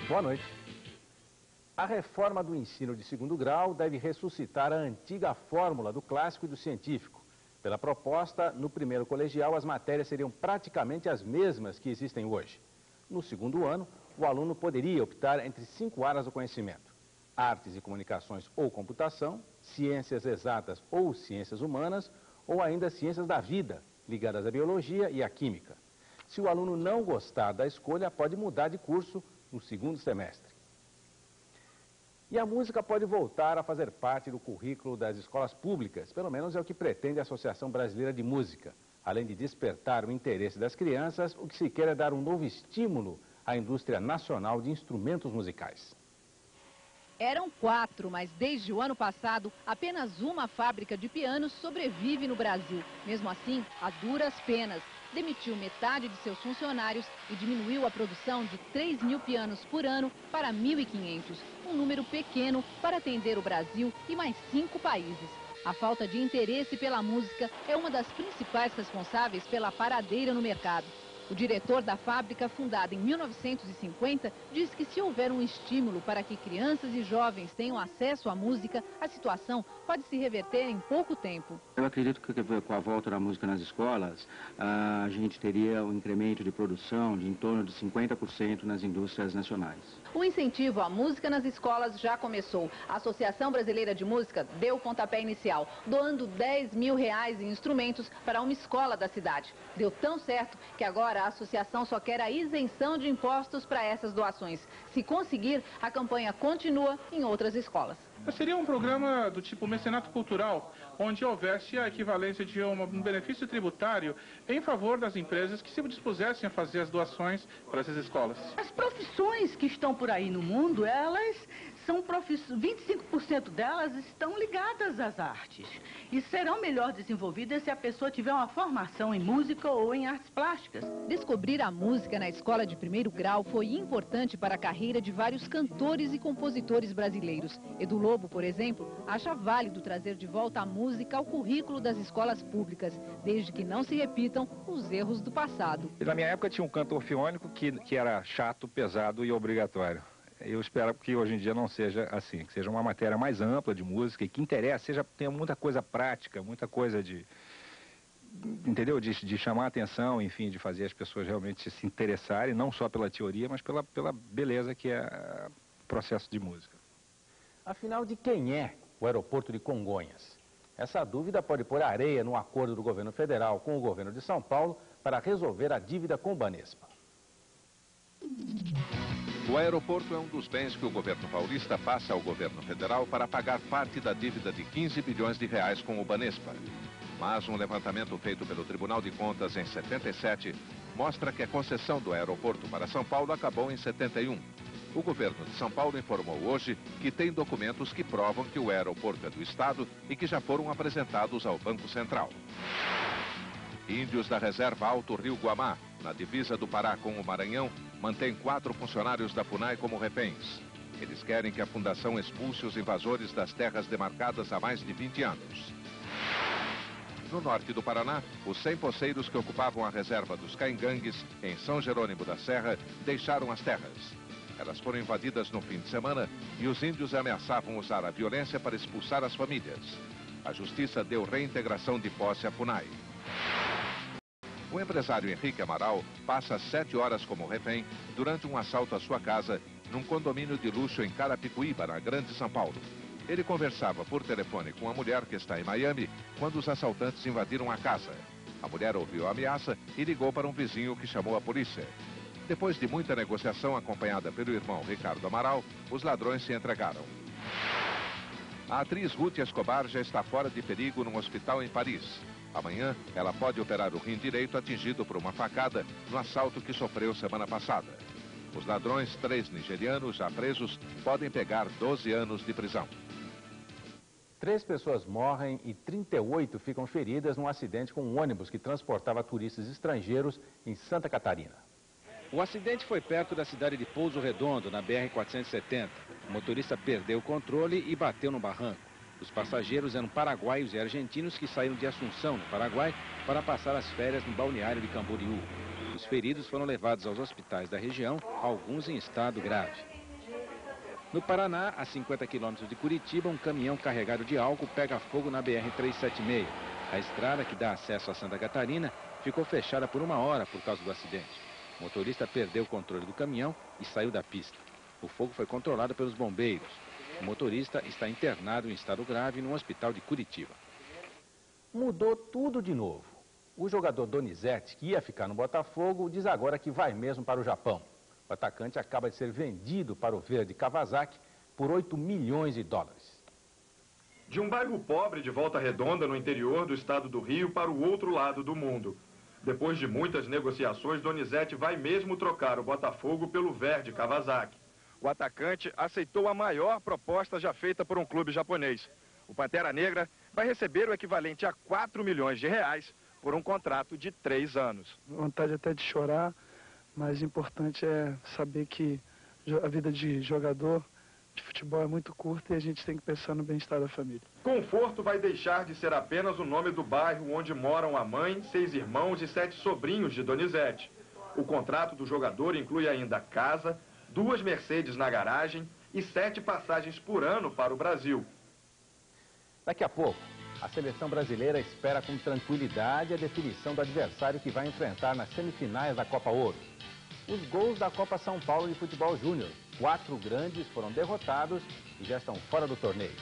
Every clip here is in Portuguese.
Boa noite. A reforma do ensino de segundo grau deve ressuscitar a antiga fórmula do clássico e do científico. Pela proposta, no primeiro colegial, as matérias seriam praticamente as mesmas que existem hoje. No segundo ano, o aluno poderia optar entre 5 áreas do conhecimento: artes e comunicações ou computação, ciências exatas ou ciências humanas, ou ainda ciências da vida, ligadas à biologia e à química. Se o aluno não gostar da escolha, pode mudar de curso no segundo semestre. E a música pode voltar a fazer parte do currículo das escolas públicas, pelo menos é o que pretende a Associação Brasileira de Música. Além de despertar o interesse das crianças, o que se quer é dar um novo estímulo à indústria nacional de instrumentos musicais. Eram 4, mas desde o ano passado, apenas uma fábrica de pianos sobrevive no Brasil. Mesmo assim, a duras penas. Demitiu metade de seus funcionários e diminuiu a produção de 3.000 pianos por ano para 1.500. Um número pequeno para atender o Brasil e mais 5 países. A falta de interesse pela música é uma das principais responsáveis pela paradeira no mercado. O diretor da fábrica, fundada em 1950, diz que se houver um estímulo para que crianças e jovens tenham acesso à música, a situação pode se reverter em pouco tempo. Eu acredito que com a volta da música nas escolas, a gente teria um incremento de produção de em torno de 50% nas indústrias nacionais. O incentivo à música nas escolas já começou. A Associação Brasileira de Música deu o pontapé inicial, doando R$10.000 em instrumentos para uma escola da cidade. Deu tão certo que agora a associação só quer a isenção de impostos para essas doações. Se conseguir, a campanha continua em outras escolas. Seria um programa do tipo mecenato cultural, onde houvesse a equivalência de um benefício tributário em favor das empresas que se dispusessem a fazer as doações para essas escolas. As profissões que estão por aí no mundo, elas são 25% delas estão ligadas às artes. E serão melhor desenvolvidas se a pessoa tiver uma formação em música ou em artes plásticas. Descobrir a música na escola de primeiro grau foi importante para a carreira de vários cantores e compositores brasileiros. Edu Lobo, por exemplo, acha válido trazer de volta a música ao currículo das escolas públicas, desde que não se repitam os erros do passado. Na minha época tinha um canto orfeônico que era chato, pesado e obrigatório. Eu espero que hoje em dia não seja assim, que seja uma matéria mais ampla de música e que interesse, tenha muita coisa prática, muita coisa entendeu? De chamar a atenção, enfim, de fazer as pessoas realmente se interessarem, não só pela teoria, mas pela beleza que é o processo de música. Afinal, de quem é o aeroporto de Congonhas? Essa dúvida pode pôr areia no acordo do governo federal com o governo de São Paulo para resolver a dívida com o Banespa. O aeroporto é um dos bens que o governo paulista passa ao governo federal para pagar parte da dívida de 15 bilhões de reais com o Banespa. Mas um levantamento feito pelo Tribunal de Contas em 77 mostra que a concessão do aeroporto para São Paulo acabou em 71. O governo de São Paulo informou hoje que tem documentos que provam que o aeroporto é do Estado e que já foram apresentados ao Banco Central. Índios da reserva Alto Rio Guamá, na divisa do Pará com o Maranhão, mantém 4 funcionários da FUNAI como reféns. Eles querem que a fundação expulse os invasores das terras demarcadas há mais de 20 anos. No norte do Paraná, os 100 poceiros que ocupavam a reserva dos Caingangues, em São Jerônimo da Serra, deixaram as terras. Elas foram invadidas no fim de semana e os índios ameaçavam usar a violência para expulsar as famílias. A justiça deu reintegração de posse à FUNAI. O empresário Henrique Amaral passa 7 horas como refém durante um assalto à sua casa num condomínio de luxo em Carapicuíba, na Grande São Paulo. Ele conversava por telefone com a mulher que está em Miami quando os assaltantes invadiram a casa. A mulher ouviu a ameaça e ligou para um vizinho que chamou a polícia. Depois de muita negociação acompanhada pelo irmão Ricardo Amaral, os ladrões se entregaram. A atriz Ruth Escobar já está fora de perigo num hospital em Paris. Amanhã, ela pode operar o rim direito atingido por uma facada no assalto que sofreu semana passada. Os ladrões, 3 nigerianos já presos, podem pegar 12 anos de prisão. 3 pessoas morrem e 38 ficam feridas num acidente com um ônibus que transportava turistas estrangeiros em Santa Catarina. O acidente foi perto da cidade de Pouso Redondo, na BR-470. O motorista perdeu o controle e bateu no barranco. Os passageiros eram paraguaios e argentinos que saíram de Assunção, no Paraguai, para passar as férias no balneário de Camboriú. Os feridos foram levados aos hospitais da região, alguns em estado grave. No Paraná, a 50 quilômetros de Curitiba, um caminhão carregado de álcool pega fogo na BR-376. A estrada que dá acesso a Santa Catarina ficou fechada por 1 hora por causa do acidente. O motorista perdeu o controle do caminhão e saiu da pista. O fogo foi controlado pelos bombeiros. O motorista está internado em estado grave no hospital de Curitiba. Mudou tudo de novo. O jogador Donizete, que ia ficar no Botafogo, diz agora que vai mesmo para o Japão. O atacante acaba de ser vendido para o Verde Kawasaki por 8 milhões de dólares. De um bairro pobre de Volta Redonda, no interior do estado do Rio, para o outro lado do mundo. Depois de muitas negociações, Donizete vai mesmo trocar o Botafogo pelo Verde Kawasaki. O atacante aceitou a maior proposta já feita por um clube japonês. O Pantera Negra vai receber o equivalente a 4 milhões de reais por um contrato de 3 anos. Vontade até de chorar, mas o importante é saber que a vida de jogador de futebol é muito curta e a gente tem que pensar no bem-estar da família. Conforto vai deixar de ser apenas o nome do bairro onde moram a mãe, 6 irmãos e 7 sobrinhos de Donizete. O contrato do jogador inclui ainda casa, 2 Mercedes na garagem e 7 passagens por ano para o Brasil. Daqui a pouco, a seleção brasileira espera com tranquilidade a definição do adversário que vai enfrentar nas semifinais da Copa Ouro. Os gols da Copa São Paulo de Futebol Júnior. 4 grandes foram derrotados e já estão fora do torneio.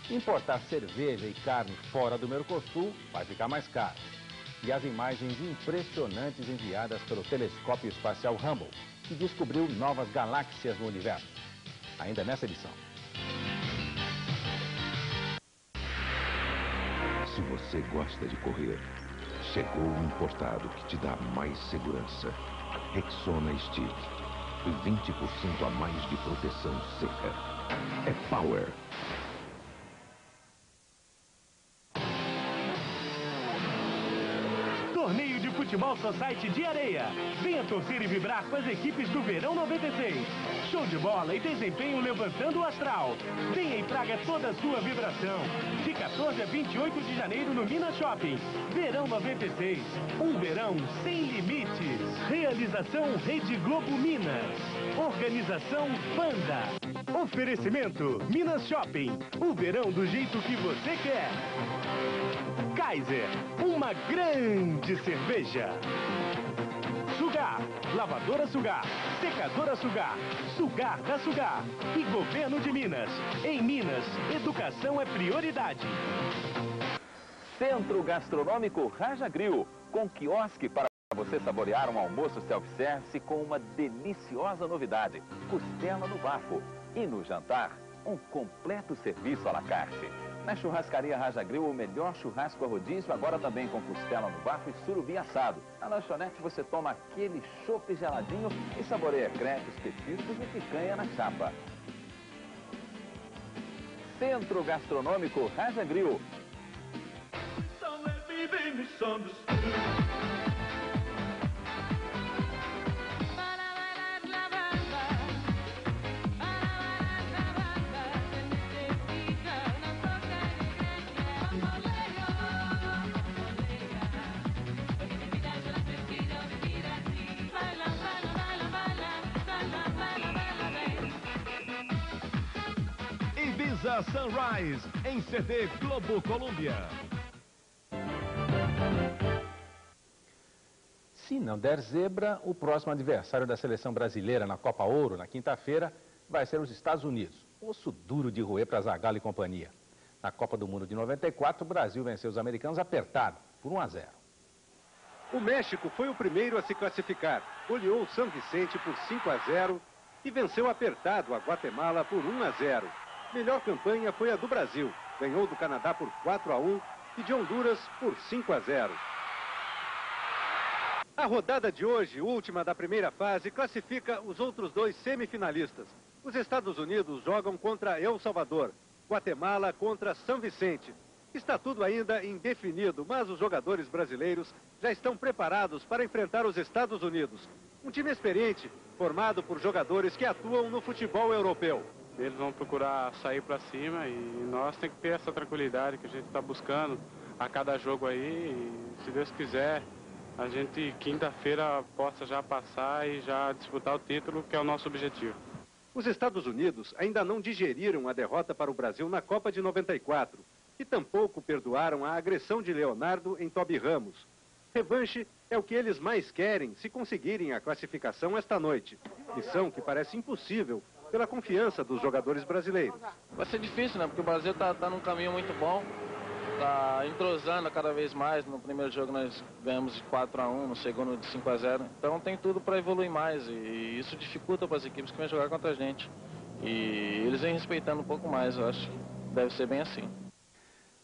Importar cerveja e carne fora do Mercosul vai ficar mais caro. E as imagens impressionantes enviadas pelo telescópio espacial Hubble, que descobriu novas galáxias no universo. Ainda nessa edição. Se você gosta de correr, chegou o importado que te dá mais segurança. Rexona Stick. 20% a mais de proteção seca. É Power. Torneio de Futebol Society de Areia. Venha torcer e vibrar com as equipes do Verão 96. Show de bola e desempenho levantando o astral. Venha e traga toda a sua vibração. De 14 a 28 de janeiro no Minas Shopping. Verão 96. Um verão sem limites. Realização Rede Globo Minas. Organização Panda. Oferecimento Minas Shopping. O verão do jeito que você quer. Kaiser, uma grande cerveja. Sugar, lavadora Sugar, secadora Sugar, Sugar da Sugar e Governo de Minas. Em Minas, educação é prioridade. Centro Gastronômico Raja Grill, com quiosque para você saborear um almoço self-service com uma deliciosa novidade, costela no bafo. E no jantar, um completo serviço à la carte. Na churrascaria Raja Grill, o melhor churrasco a rodízio, agora também com costela no bafo e surubim assado. Na lanchonete você toma aquele chopp geladinho e saboreia crepes, petiscos e picanha na chapa. Centro Gastronômico Raja Grill. Ibiza Sunrise, em CD Globo Colômbia. Se não der zebra, o próximo adversário da seleção brasileira na Copa Ouro, na quinta-feira, vai ser os Estados Unidos. Osso duro de roer para Zagallo e companhia. Na Copa do Mundo de 94, o Brasil venceu os americanos apertado, por 1-0. O México foi o primeiro a se classificar. Goleou o São Vicente por 5-0 e venceu apertado a Guatemala por 1-0. Melhor campanha foi a do Brasil. Ganhou do Canadá por 4-1 e de Honduras por 5-0. A rodada de hoje, última da primeira fase, classifica os outros 2 semifinalistas. Os Estados Unidos jogam contra El Salvador, Guatemala contra São Vicente. Está tudo ainda indefinido, mas os jogadores brasileiros já estão preparados para enfrentar os Estados Unidos. Um time experiente, formado por jogadores que atuam no futebol europeu. Eles vão procurar sair para cima e nós temos que ter essa tranquilidade que a gente está buscando a cada jogo aí. E, se Deus quiser, a gente quinta-feira possa já passar e já disputar o título, que é o nosso objetivo. Os Estados Unidos ainda não digeriram a derrota para o Brasil na Copa de 94 e tampouco perdoaram a agressão de Leonardo em Toby Ramos. Revanche é o que eles mais querem se conseguirem a classificação esta noite. Missão que parece impossível pela confiança dos jogadores brasileiros. Vai ser difícil, né? Porque o Brasil tá num caminho muito bom. Tá entrosando cada vez mais. No primeiro jogo nós ganhamos de 4-1, no segundo de 5-0. Então tem tudo para evoluir mais. E isso dificulta para as equipes que vêm jogar contra a gente. E eles vêm respeitando um pouco mais. Eu acho que deve ser bem assim.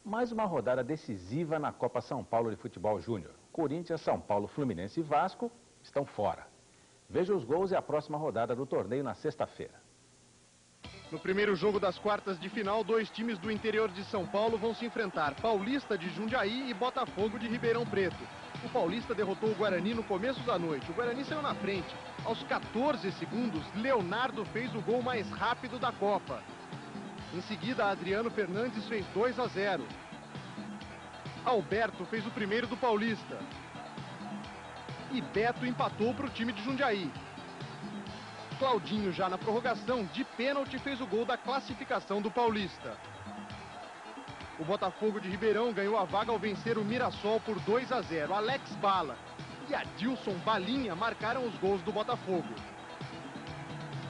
Mais uma rodada decisiva na Copa São Paulo de Futebol Júnior. Corinthians, São Paulo, Fluminense e Vasco estão fora. Veja os gols e a próxima rodada do torneio na sexta-feira. No primeiro jogo das quartas de final, dois times do interior de São Paulo vão se enfrentar. Paulista de Jundiaí e Botafogo de Ribeirão Preto. O Paulista derrotou o Guarani no começo da noite. O Guarani saiu na frente. Aos 14 segundos, Leonardo fez o gol mais rápido da Copa. Em seguida, Adriano Fernandes fez 2-0. Alberto fez o primeiro do Paulista. E Beto empatou para o time de Jundiaí. Claudinho, já na prorrogação, de pênalti, fez o gol da classificação do Paulista. O Botafogo de Ribeirão ganhou a vaga ao vencer o Mirassol por 2-0. Alex Bala e Adilson Balinha marcaram os gols do Botafogo.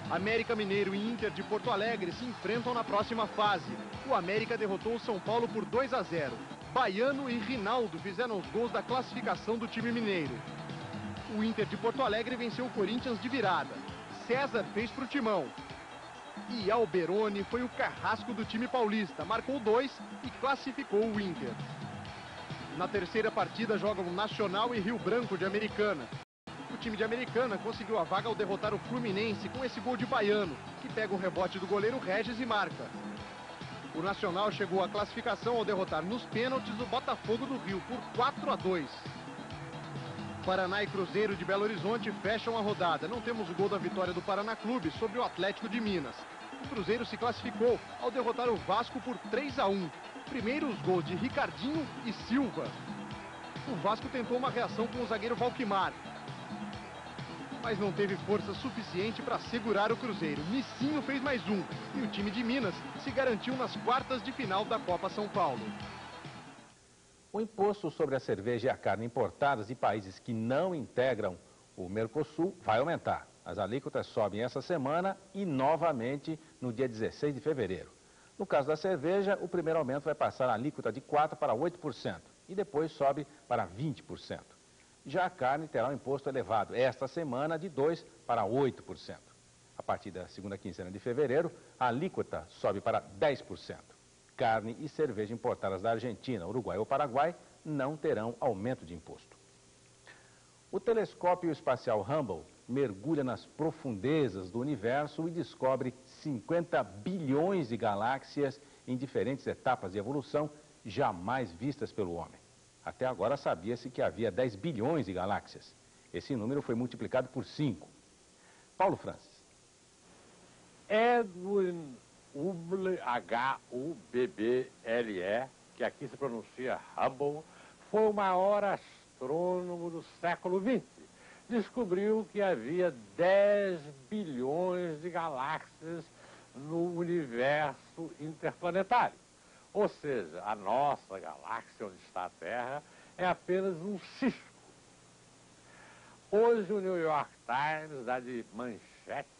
América Mineiro e Inter de Porto Alegre se enfrentam na próxima fase. O América derrotou o São Paulo por 2-0. Baiano e Rinaldo fizeram os gols da classificação do time mineiro. O Inter de Porto Alegre venceu o Corinthians de virada. César fez para o Timão. E Alberoni foi o carrasco do time paulista. Marcou 2 e classificou o Inter. Na terceira partida jogam Nacional e Rio Branco de Americana. O time de Americana conseguiu a vaga ao derrotar o Fluminense com esse gol de Baiano, que pega o rebote do goleiro Regis e marca. O Nacional chegou à classificação ao derrotar nos pênaltis o Botafogo do Rio por 4-2. Paraná e Cruzeiro de Belo Horizonte fecham a rodada. Não temos o gol da vitória do Paraná Clube sobre o Atlético de Minas. O Cruzeiro se classificou ao derrotar o Vasco por 3-1. Primeiro os gols de Ricardinho e Silva. O Vasco tentou uma reação com o zagueiro Valquimar, mas não teve força suficiente para segurar o Cruzeiro. Nicinho fez mais um e o time de Minas se garantiu nas quartas de final da Copa São Paulo. O imposto sobre a cerveja e a carne importadas de países que não integram o Mercosul vai aumentar. As alíquotas sobem essa semana e novamente no dia 16 de fevereiro. No caso da cerveja, o primeiro aumento vai passar a alíquota de 4% para 8% e depois sobe para 20%. Já a carne terá um imposto elevado esta semana de 2% para 8%. A partir da segunda quinzena de fevereiro, a alíquota sobe para 10%. Carne e cerveja importadas da Argentina, Uruguai ou Paraguai não terão aumento de imposto. O telescópio espacial Hubble mergulha nas profundezas do universo e descobre 50 bilhões de galáxias em diferentes etapas de evolução jamais vistas pelo homem. Até agora sabia-se que havia 10 bilhões de galáxias. Esse número foi multiplicado por 5. Paulo Francis. Edwin Hubble, H-U-B-B-L-E, que aqui se pronuncia Hubble, foi o maior astrônomo do século XX. Descobriu que havia 10 bilhões de galáxias no universo interplanetário. Ou seja, a nossa galáxia, onde está a Terra, é apenas um cisco. Hoje o New York Times dá de manchete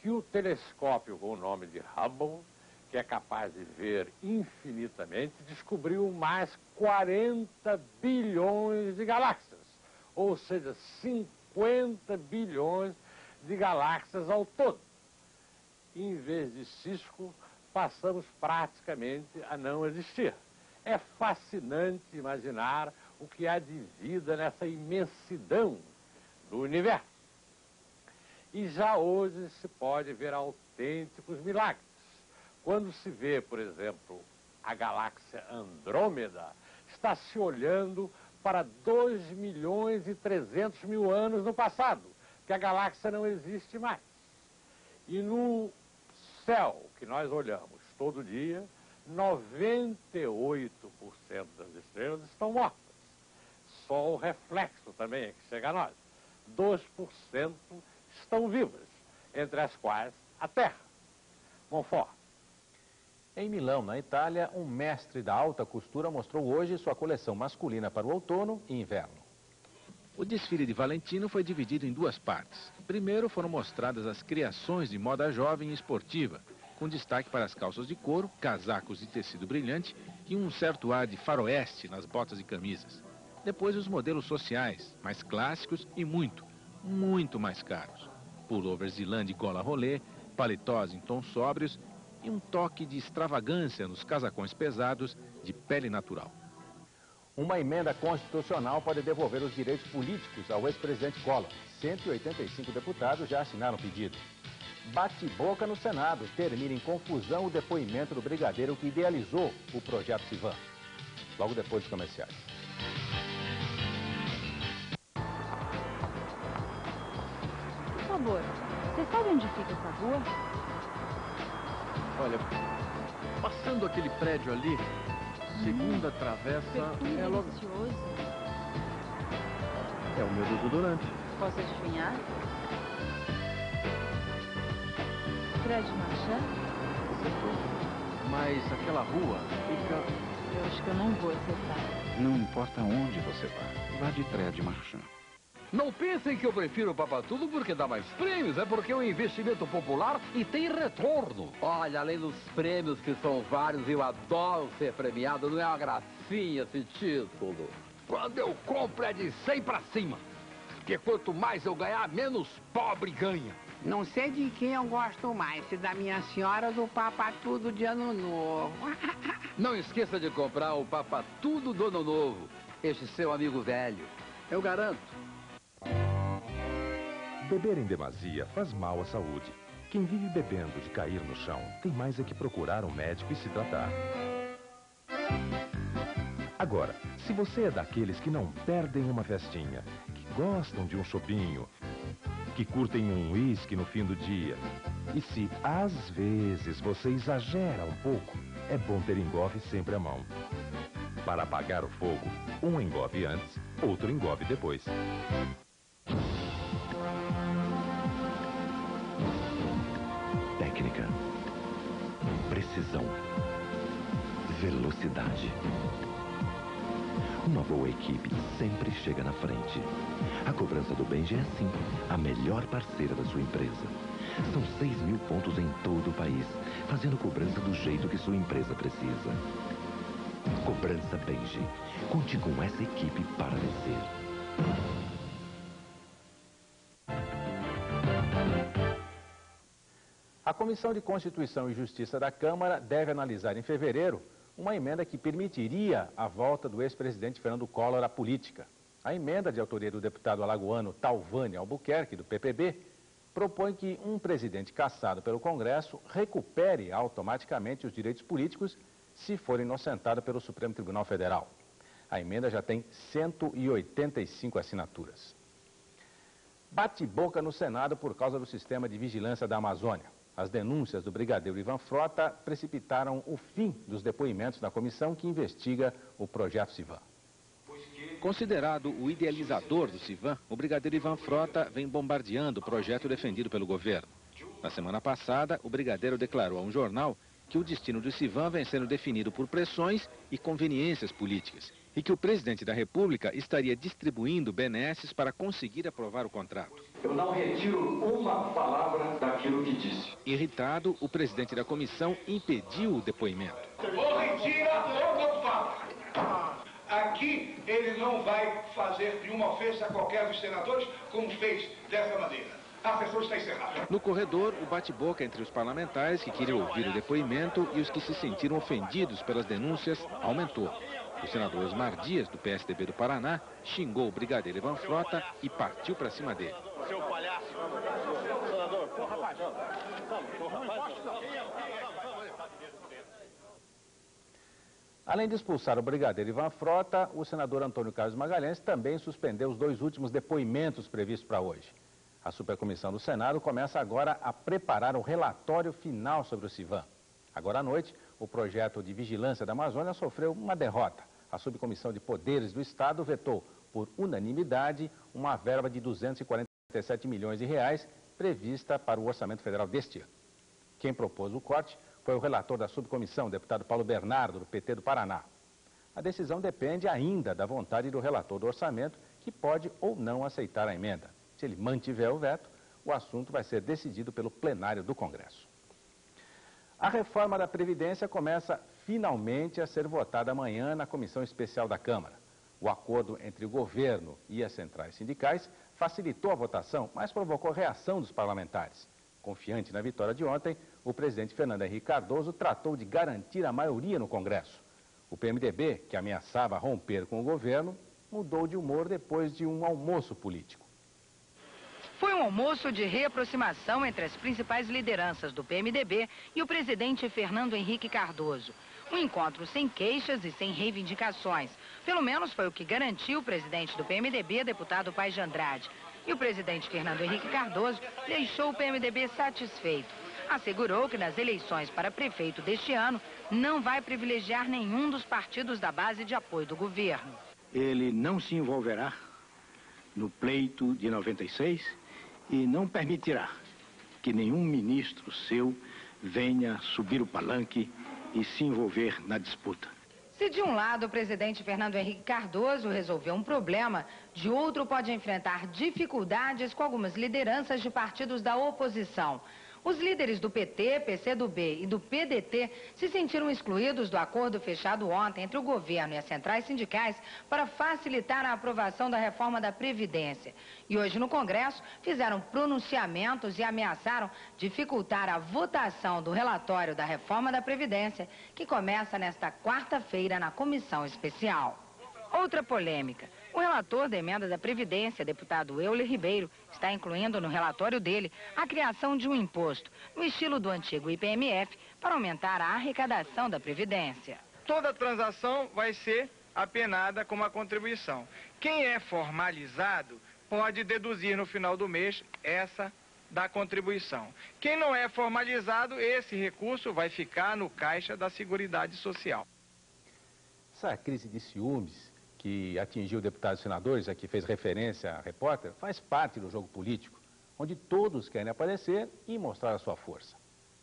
que o telescópio com o nome de Hubble, que é capaz de ver infinitamente, descobriu mais 40 bilhões de galáxias. Ou seja, 50 bilhões de galáxias ao todo. Em vez de cisco, passamos praticamente a não existir. É fascinante imaginar o que há de vida nessa imensidão do universo. E já hoje se pode ver autênticos milagres. Quando se vê, por exemplo, a galáxia Andrômeda, está se olhando para 2.300.000 anos no passado, que a galáxia não existe mais. E no céu que nós olhamos todo dia, 98% das estrelas estão mortas. Só o reflexo também é que chega a nós. 2% estão vivas. entre as quais a terra. Monfort. Em Milão, na Itália, um mestre da alta costura mostrou hoje sua coleção masculina para o outono e inverno. O desfile de Valentino foi dividido em duas partes. Primeiro foram mostradas as criações de moda jovem e esportiva, com destaque para as calças de couro, casacos de tecido brilhante e um certo ar de faroeste nas botas e camisas. Depois os modelos sociais, mais clássicos e muito mais caros. Pullovers de lã de gola rolê, paletós em tons sóbrios e um toque de extravagância nos casacões pesados de pele natural. Uma emenda constitucional pode devolver os direitos políticos ao ex-presidente Collor. 185 deputados já assinaram o pedido. Bate-boca no Senado. Termina em confusão o depoimento do brigadeiro que idealizou o projeto Sivan. Logo depois dos comerciais. Por favor, você sabe onde fica essa rua? Olha, passando aquele prédio ali, segunda travessa, é logo... Delicioso. É o meu desodorante. Posso adivinhar? Fred Marchand? Mas aquela rua fica... Eu acho que eu não vou acertar. Não importa onde você vá, vá de Fred Marchand. Não pensem que eu prefiro o Papatudo porque dá mais prêmios, é porque é um investimento popular e tem retorno. Olha, além dos prêmios que são vários, eu adoro ser premiado, não é uma gracinha esse título. Quando eu compro é de 100 pra cima, porque quanto mais eu ganhar, menos pobre ganha. Não sei de quem eu gosto mais, se da minha senhora ou do Papatudo de Ano Novo. Não esqueça de comprar o Papatudo do Ano Novo, este seu amigo velho. Eu garanto. Beber em demasia faz mal à saúde. Quem vive bebendo de cair no chão tem mais é que procurar um médico e se tratar. Agora, se você é daqueles que não perdem uma festinha, que gostam de um chopinho, que curtem um uísque no fim do dia, e se às vezes você exagera um pouco, é bom ter Engove sempre à mão. Para apagar o fogo, um engove antes, outro engove depois. Técnica, precisão, velocidade. Uma boa equipe sempre chega na frente. A cobrança do Benji é assim, a melhor parceira da sua empresa. São 6.000 pontos em todo o país, fazendo cobrança do jeito que sua empresa precisa. Cobrança Benji. Conte com essa equipe para vencer. A Comissão de Constituição e Justiça da Câmara deve analisar em fevereiro uma emenda que permitiria a volta do ex-presidente Fernando Collor à política. A emenda, de autoria do deputado alagoano Talvani Albuquerque, do PPB, propõe que um presidente cassado pelo Congresso recupere automaticamente os direitos políticos se for inocentado pelo Supremo Tribunal Federal. A emenda já tem 185 assinaturas. Bate-boca no Senado por causa do sistema de vigilância da Amazônia. As denúncias do brigadeiro Ivan Frota precipitaram o fim dos depoimentos da comissão que investiga o projeto Sivan. Considerado o idealizador do Sivan, o brigadeiro Ivan Frota vem bombardeando o projeto defendido pelo governo. Na semana passada, o brigadeiro declarou a um jornal que o destino do Sivan vem sendo definido por pressões e conveniências políticas e que o presidente da República estaria distribuindo benesses para conseguir aprovar o contrato. Eu não retiro uma palavra daquilo que disse. Irritado, o presidente da comissão impediu o depoimento. Ou retira ou não fala. Aqui ele não vai fazer nenhuma ofensa a qualquer dos senadores, como fez dessa maneira. A sessão está encerrada. No corredor, o bate-boca entre os parlamentares que queriam ouvir o depoimento e os que se sentiram ofendidos pelas denúncias aumentou. O senador Osmar Dias, do PSDB do Paraná, xingou o brigadeiro Ivan Frota e partiu para cima dele. Seu palhaço. Senador, rapaz. Além de expulsar o brigadeiro Ivan Frota, o senador Antônio Carlos Magalhães também suspendeu os 2 últimos depoimentos previstos para hoje. A Supercomissão do Senado começa agora a preparar o relatório final sobre o Sivan. Agora à noite, o projeto de vigilância da Amazônia sofreu uma derrota. A Subcomissão de Poderes do Estado vetou, por unanimidade, uma verba de 247 milhões de reais prevista para o orçamento federal deste ano. Quem propôs o corte foi o relator da subcomissão, o deputado Paulo Bernardo, do PT do Paraná. A decisão depende ainda da vontade do relator do orçamento, que pode ou não aceitar a emenda. Se ele mantiver o veto, o assunto vai ser decidido pelo plenário do Congresso. A reforma da Previdência começa finalmente a ser votada amanhã na Comissão Especial da Câmara. O acordo entre o governo e as centrais sindicais facilitou a votação, mas provocou reação dos parlamentares. Confiante na vitória de ontem, o presidente Fernando Henrique Cardoso tratou de garantir a maioria no Congresso. O PMDB, que ameaçava romper com o governo, mudou de humor depois de um almoço político. Foi um almoço de reaproximação entre as principais lideranças do PMDB e o presidente Fernando Henrique Cardoso. Um encontro sem queixas e sem reivindicações. Pelo menos foi o que garantiu o presidente do PMDB, deputado Paes de Andrade. E o presidente Fernando Henrique Cardoso deixou o PMDB satisfeito. Assegurou que nas eleições para prefeito deste ano não vai privilegiar nenhum dos partidos da base de apoio do governo. Ele não se envolverá no pleito de 96 e não permitirá que nenhum ministro seu venha subir o palanque e se envolver na disputa. Se de um lado o presidente Fernando Henrique Cardoso resolveu um problema, de outro pode enfrentar dificuldades com algumas lideranças de partidos da oposição. Os líderes do PT, PCdoB e do PDT se sentiram excluídos do acordo fechado ontem entre o governo e as centrais sindicais para facilitar a aprovação da reforma da Previdência. E hoje no Congresso fizeram pronunciamentos e ameaçaram dificultar a votação do relatório da reforma da Previdência, que começa nesta quarta-feira na Comissão Especial. Outra polêmica. O relator da emenda da Previdência, deputado Euler Ribeiro, está incluindo no relatório dele a criação de um imposto, no estilo do antigo IPMF, para aumentar a arrecadação da Previdência. Toda transação vai ser apenada com uma contribuição. Quem é formalizado pode deduzir no final do mês essa da contribuição. Quem não é formalizado, esse recurso vai ficar no caixa da Seguridade Social. Essa crise de ciúmes que atingiu deputados e senadores, a que fez referência a repórter, faz parte do jogo político, onde todos querem aparecer e mostrar a sua força.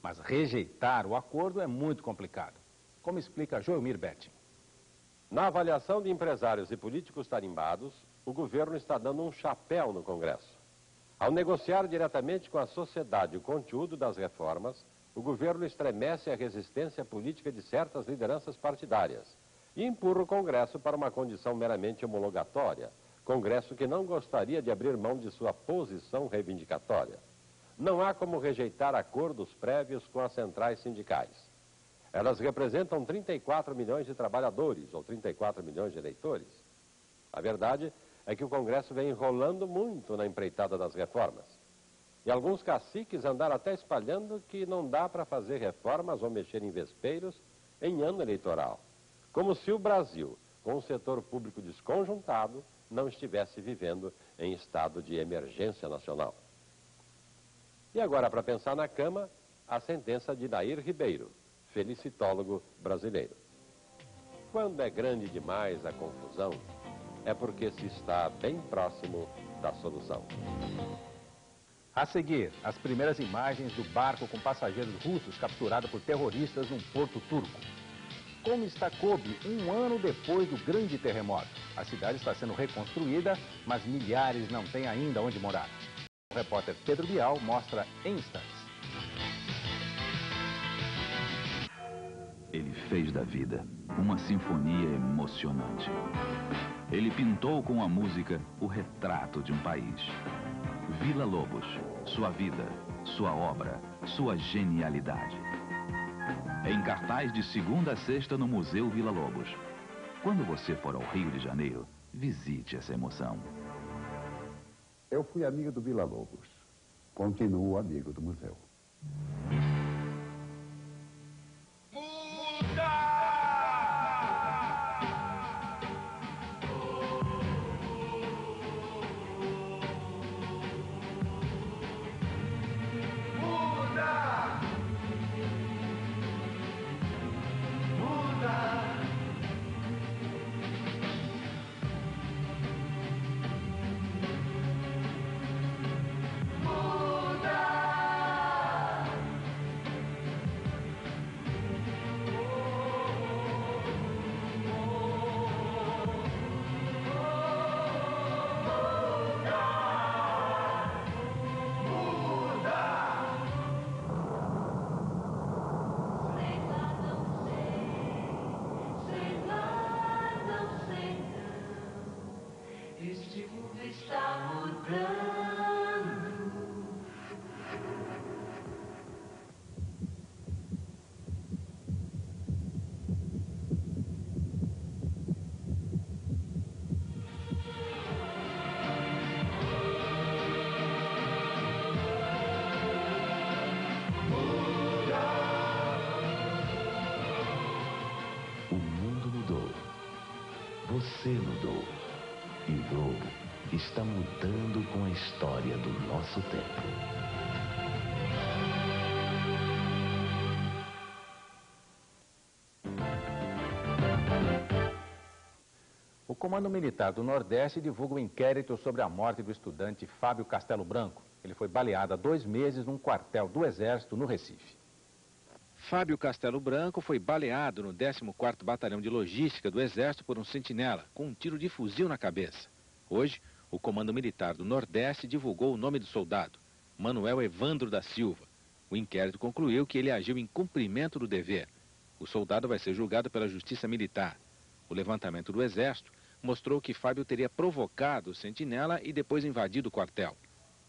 Mas rejeitar o acordo é muito complicado, como explica Joelmir Betting. Na avaliação de empresários e políticos tarimbados, o governo está dando um chapéu no Congresso. Ao negociar diretamente com a sociedade o conteúdo das reformas, o governo estremece a resistência política de certas lideranças partidárias e empurra o Congresso para uma condição meramente homologatória, Congresso que não gostaria de abrir mão de sua posição reivindicatória. Não há como rejeitar acordos prévios com as centrais sindicais. Elas representam 34 milhões de trabalhadores, ou 34 milhões de eleitores. A verdade é que o Congresso vem enrolando muito na empreitada das reformas. E alguns caciques andaram até espalhando que não dá para fazer reformas ou mexer em vespeiros em ano eleitoral. Como se o Brasil, com o setor público desconjuntado, não estivesse vivendo em estado de emergência nacional. E agora, para pensar na cama, a sentença de Nair Ribeiro, felicitólogo brasileiro. Quando é grande demais a confusão, é porque se está bem próximo da solução. A seguir, as primeiras imagens do barco com passageiros russos capturado por terroristas num porto turco. Como está Kobe um ano depois do grande terremoto? A cidade está sendo reconstruída, mas milhares não têm ainda onde morar. O repórter Pedro Bial mostra em instantes. Ele fez da vida uma sinfonia emocionante. Ele pintou com a música o retrato de um país. Vila Lobos, sua vida, sua obra, sua genialidade. Em cartaz de segunda a sexta no Museu Vila Lobos. Quando você for ao Rio de Janeiro, visite essa emoção. Eu fui amigo do Vila Lobos. Continuo amigo do museu. Muda! Este mundo está mudando. O mundo mudou. Você mudou. E o Globo está mudando com a história do nosso tempo. O Comando Militar do Nordeste divulga um inquérito sobre a morte do estudante Fábio Castelo Branco. Ele foi baleado há 2 meses num quartel do Exército no Recife. Fábio Castelo Branco foi baleado no 14º Batalhão de Logística do Exército por um sentinela, com um tiro de fuzil na cabeça. Hoje, o Comando Militar do Nordeste divulgou o nome do soldado, Manuel Evandro da Silva. O inquérito concluiu que ele agiu em cumprimento do dever. O soldado vai ser julgado pela Justiça Militar. O levantamento do Exército mostrou que Fábio teria provocado o sentinela e depois invadido o quartel.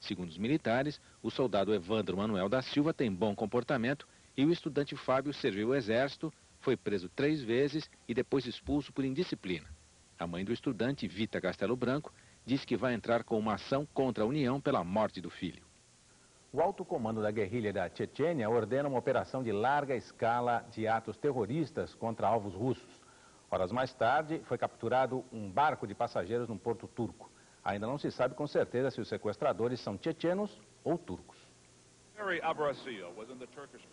Segundo os militares, o soldado Evandro Manuel da Silva tem bom comportamento e o estudante Fábio serviu o Exército, foi preso 3 vezes e depois expulso por indisciplina. A mãe do estudante, Vita Castelo Branco, disse que vai entrar com uma ação contra a União pela morte do filho. O alto comando da guerrilha da Chechênia ordena uma operação de larga escala de atos terroristas contra alvos russos. Horas mais tarde, foi capturado um barco de passageiros num porto turco. Ainda não se sabe com certeza se os sequestradores são chechenos ou turcos.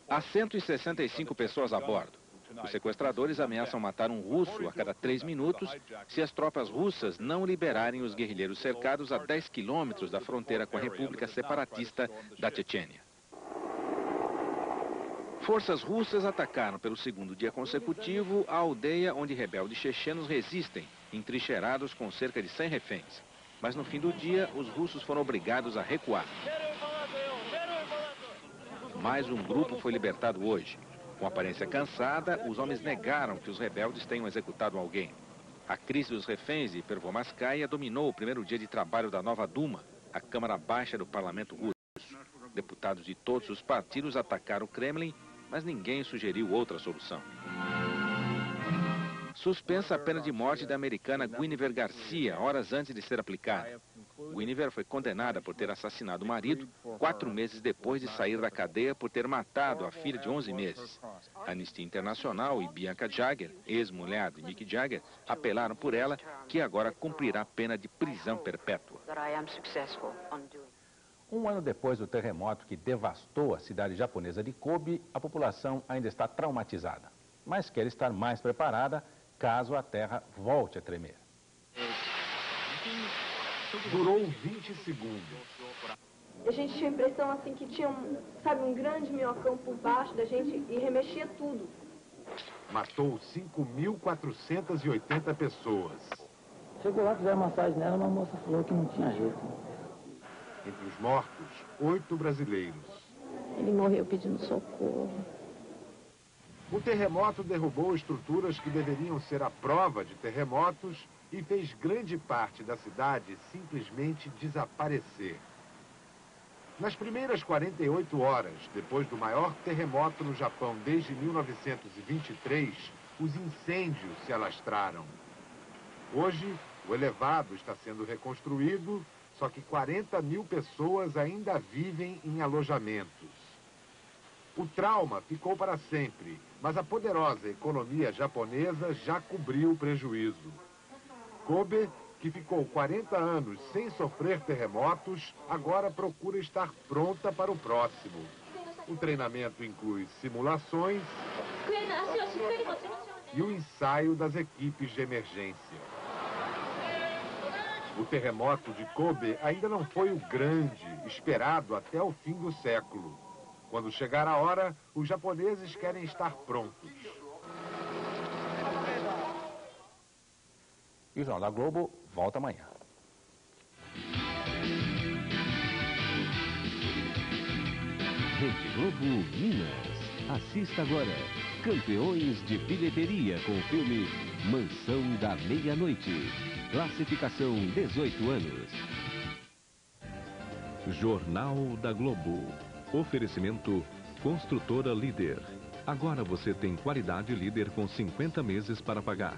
Há 165 pessoas a bordo. Os sequestradores ameaçam matar um russo a cada 3 minutos se as tropas russas não liberarem os guerrilheiros cercados a 10 quilômetros da fronteira com a República Separatista da Chechênia. Forças russas atacaram pelo 2º dia consecutivo a aldeia onde rebeldes chechenos resistem, entrincheirados com cerca de 100 reféns. Mas no fim do dia, os russos foram obrigados a recuar. Mais um grupo foi libertado hoje. Com aparência cansada, os homens negaram que os rebeldes tenham executado alguém. A crise dos reféns de Pervomaskaya dominou o primeiro dia de trabalho da nova Duma, a Câmara Baixa do Parlamento russo. Deputados de todos os partidos atacaram o Kremlin, mas ninguém sugeriu outra solução. Suspensa a pena de morte da americana Guinevere Garcia, horas antes de ser aplicada. Guinevere foi condenada por ter assassinado o marido 4 meses depois de sair da cadeia por ter matado a filha de 11 meses. A Anistia Internacional e Bianca Jagger, ex-mulher de Mick Jagger, apelaram por ela, que agora cumprirá pena de prisão perpétua. Um ano depois do terremoto que devastou a cidade japonesa de Kobe, a população ainda está traumatizada, mas quer estar mais preparada caso a terra volte a tremer. Durou 20 segundos. A gente tinha a impressão assim que tinha um grande minhocão por baixo da gente e remexia tudo. Matou 5.480 pessoas. Chegou lá, fizeram massagem nela, mas a moça falou que não tinha jeito. Entre os mortos, 8 brasileiros. Ele morreu pedindo socorro. O terremoto derrubou estruturas que deveriam ser a prova de terremotos e fez grande parte da cidade simplesmente desaparecer. Nas primeiras 48 horas, depois do maior terremoto no Japão desde 1923, os incêndios se alastraram. Hoje, o elevado está sendo reconstruído, só que 40 mil pessoas ainda vivem em alojamentos. O trauma ficou para sempre, mas a poderosa economia japonesa já cobriu o prejuízo. Kobe, que ficou 40 anos sem sofrer terremotos, agora procura estar pronta para o próximo. O treinamento inclui simulações e o ensaio das equipes de emergência. O terremoto de Kobe ainda não foi o grande, esperado até o fim do século. Quando chegar a hora, os japoneses querem estar prontos. E o Jornal da Globo volta amanhã. Rede Globo Minas. Assista agora Campeões de Bilheteria com o filme Mansão da Meia-Noite. Classificação 18 anos. Jornal da Globo. Oferecimento Construtora Líder. Agora você tem qualidade líder com 50 meses para pagar.